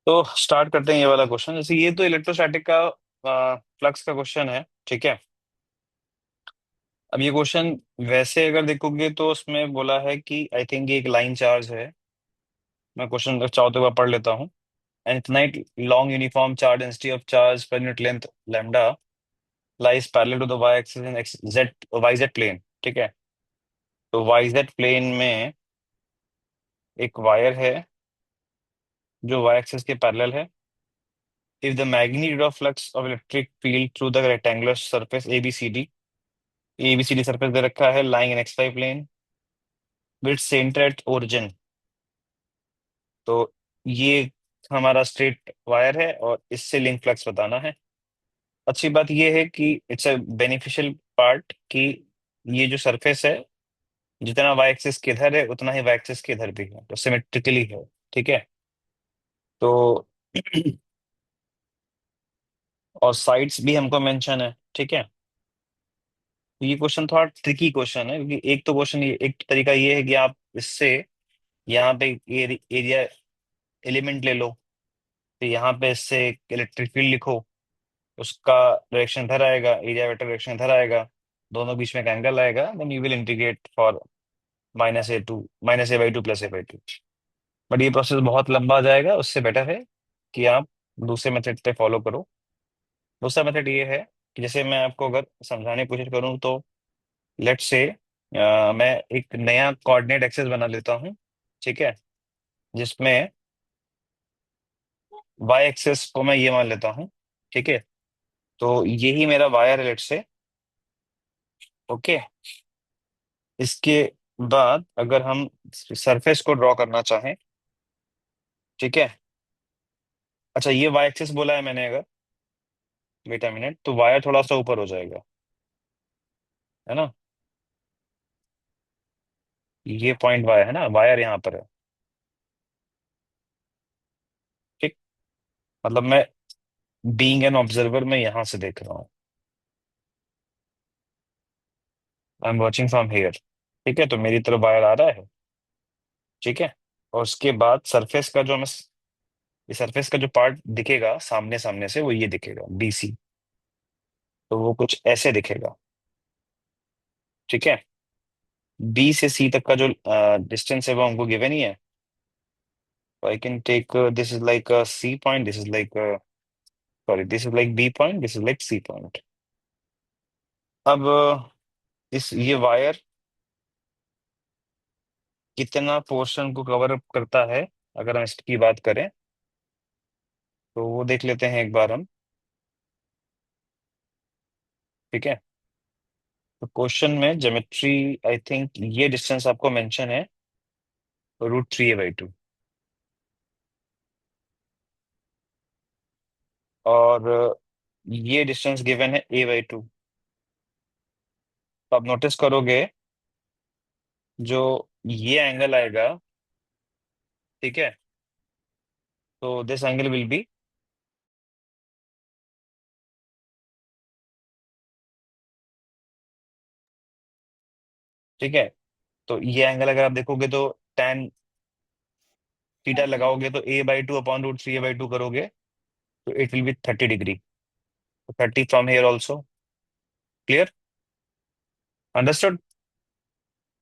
तो स्टार्ट करते हैं ये वाला क्वेश्चन। जैसे ये तो इलेक्ट्रोस्टैटिक का फ्लक्स का क्वेश्चन है, ठीक है। अब ये क्वेश्चन वैसे अगर देखोगे तो उसमें बोला है कि आई थिंक ये एक लाइन चार्ज है। मैं क्वेश्चन चाहो तो एक बार पढ़ लेता हूँ। An infinite long uniform charge density of charge per unit length lambda lies parallel to the y axis in z y z plane, ठीक है। तो वाई जेड प्लेन में एक वायर है जो वाई एक्सिस के पैरेलल है। If the magnitude of flux of electric field through the rectangular surface ABCD, ABCD surface दे रखा है lying in XY plane with center at origin। तो ये हमारा स्ट्रेट वायर है और इससे लिंक फ्लक्स बताना है। अच्छी बात ये है कि इट्स अ बेनिफिशियल पार्ट कि ये जो सरफेस है जितना वाई एक्सिस के इधर है उतना ही वाई एक्सिस के इधर भी है, तो सिमेट्रिकली है, ठीक है। तो और साइड्स भी हमको मेंशन है, ठीक है। तो ये क्वेश्चन थोड़ा ट्रिकी क्वेश्चन है क्योंकि एक तो क्वेश्चन ये एक तरीका ये है कि आप इससे यहाँ पे एरिया एलिमेंट ले लो, तो यहाँ पे इससे इलेक्ट्रिक फील्ड लिखो, उसका डायरेक्शन इधर आएगा, एरिया वेक्टर डायरेक्शन इधर आएगा, दोनों बीच में एक एंगल आएगा, then you will integrate for -a2 -a/2 +a/2। But ये प्रोसेस बहुत लंबा हो जाएगा, उससे बेटर है कि आप दूसरे मेथड पे फॉलो करो। दूसरा मेथड ये है कि जैसे मैं आपको अगर समझाने की कोशिश करूँ तो लेट्स से मैं एक नया कोऑर्डिनेट एक्सेस बना लेता हूँ, ठीक है, जिसमें वाई एक्सेस को मैं ये मान लेता हूँ, ठीक है। तो यही मेरा वायर है लेट्स से, ओके। इसके बाद अगर हम सरफेस को ड्रॉ करना चाहें, ठीक है। अच्छा, ये वाई एक्सेस बोला है मैंने, अगर वेट अ मिनट, तो वायर थोड़ा सा ऊपर हो जाएगा, है ना। ये पॉइंट वायर है ना, वायर यहाँ पर है, ठीक। मतलब मैं बीइंग एन ऑब्जर्वर मैं यहाँ से देख रहा हूँ, I am watching from here, ठीक है। तो मेरी तरफ वायर आ रहा है, ठीक है। और उसके बाद सरफेस का जो हमें ये सरफेस का जो पार्ट दिखेगा सामने सामने से वो ये दिखेगा BC। तो वो कुछ ऐसे दिखेगा, ठीक है। B से C तक का जो डिस्टेंस है वो हमको गिवन ही है। I can take this is like C point, this is like sorry, this is like B point, this is like C point. अब इस ये वायर कितना पोर्शन को कवर अप करता है अगर हम इसकी बात करें, तो वो देख लेते हैं एक बार हम, ठीक है। तो क्वेश्चन में ज्योमेट्री आई थिंक ये डिस्टेंस आपको मेंशन है √3a/2, और ये डिस्टेंस गिवन है a/2। तो आप नोटिस करोगे जो ये एंगल आएगा, ठीक है, तो दिस एंगल विल बी, ठीक है। तो ये एंगल अगर आप देखोगे तो tan थीटा लगाओगे तो a/2 √3a/2 करोगे तो it will be 30 degree. 30 from here also, clear, understood.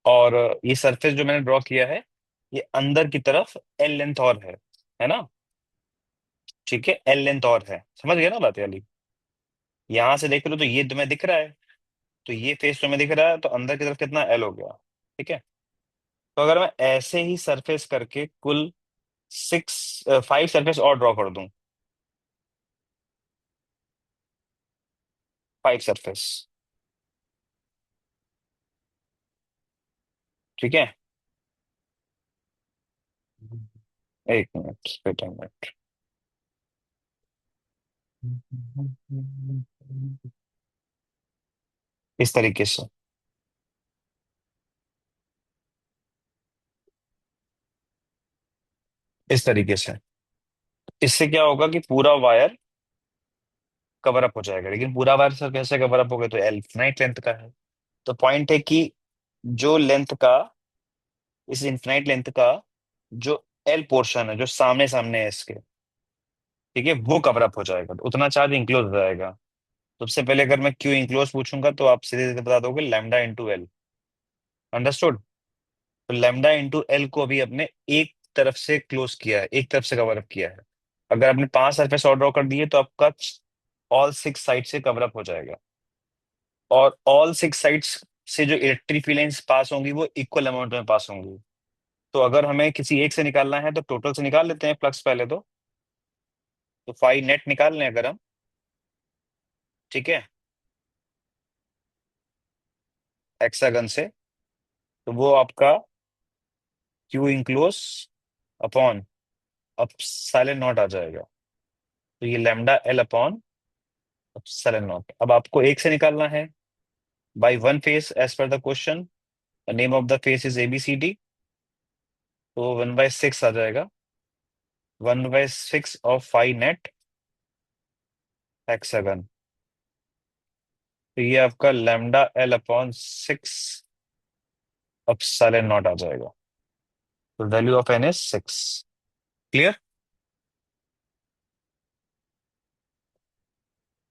और ये सरफेस जो मैंने ड्रॉ किया है ये अंदर की तरफ L लेंथ और है ना, ठीक है। L लेंथ और है, समझ गया ना बात वाली। यहां से देख लो तो ये तुम्हें दिख रहा है, तो ये फेस तुम्हें दिख रहा है, तो अंदर की तरफ कितना L हो गया, ठीक है। तो अगर मैं ऐसे ही सरफेस करके कुल 5 सरफेस और ड्रॉ कर दूं, 5 सरफेस, ठीक है। एक मिनट, वेट अ मिनट। इस तरीके से, इस तरीके से, इससे क्या होगा कि पूरा वायर कवर अप हो जाएगा, लेकिन पूरा वायर सर कैसे कवर अप हो गया, तो एल इनफिनाइट लेंथ का है। तो पॉइंट है कि जो लेंथ का, इस इनफिनाइट लेंथ का जो एल पोर्शन है जो सामने सामने है इसके, ठीक है, वो कवर अप हो जाएगा, तो उतना चार्ज इंक्लोज हो जाएगा। सबसे पहले अगर मैं क्यू इंक्लोज पूछूंगा तो आप सीधे सीधे बता दोगे लैम्डा इंटू एल। अंडरस्टूड। तो लैम्डा इंटू एल को अभी अपने एक तरफ से क्लोज किया है, एक तरफ से कवर अप किया है। अगर आपने 5 सरफेस और ड्रॉ कर दिए तो आपका ऑल 6 साइड से कवर अप हो जाएगा। और ऑल 6 साइड्स से जो इलेक्ट्रिक फील्ड लाइंस पास होंगी वो इक्वल अमाउंट में पास होंगी। तो अगर हमें किसी एक से निकालना है तो टोटल से निकाल लेते हैं फ्लक्स पहले तो फाई नेट निकाल लें अगर हम। ठीक है, हेक्सागन से। तो वो आपका q enclose upon epsilon naught आ जाएगा। तो ये lambda l upon epsilon naught. अब आपको एक से निकालना है by one face as per the question. The name of the face is ABCD। तो 1/6 आ जाएगा। 1/6 ऑफ फाई नेट हेक्सागन। तो ये आपका lambda l upon 6 epsilon naught आ जाएगा। तो value of n is 6। Clear.